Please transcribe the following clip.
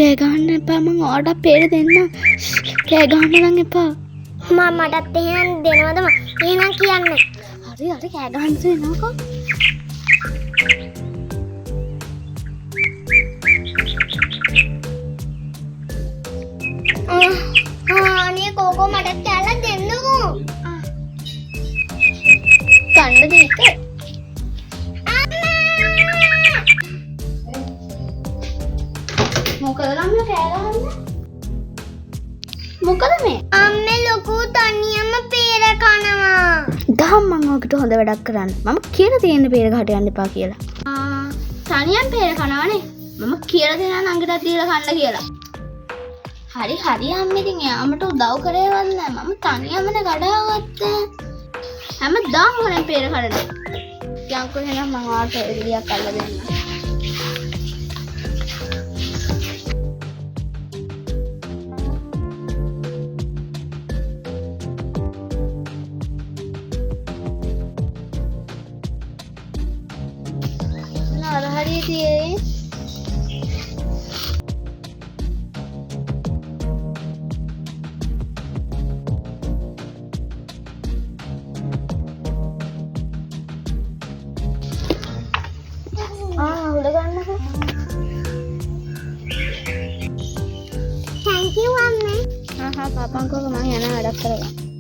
කෑ ගහන්න එපා මං ඔයාලට පේර දෙන්නම්. කෑ ගහන්න නම් එපා. මටත් එහෙනම් දෙනවද? එහෙනම් කියන්න. හරි කෑ ගහන්න දෙනවකෝ. අනේ කෝකෝ මටත් කෑල්ලක් දෙන්නකෝ. ගන්න දෙක. මොකද ළමයා කෑ ගහන්නේ? මොකද මේ? අම්මේ ලොකු තනියම පේර කනවා. දහම් මං ඔකට හොඳ වැඩක් කරන්න. මම කියලා තියෙන පේර ගහට යන්න එපා කියලා. තනියම පේර කනවනේ. මම කියලා දෙනවා නංගිටත් දීලා කන්න කියලා. හරි අම්මේ ඉතින් යාමට උදව් කරේවත් නෑ. මම තනියමනේ ගඩාගත්තේ. හැමදාම හොරෙන් පේර කඩන. යන්කෝ එහෙනම් මම ඔයාලට එළියක් අල්ල දෙන්නම්. හරිය තියෙන්නේ. උඩ ගන්නකෝ. Thank you අම්මේ. පාපංකෝ මම යන වැඩක් කරගන්න.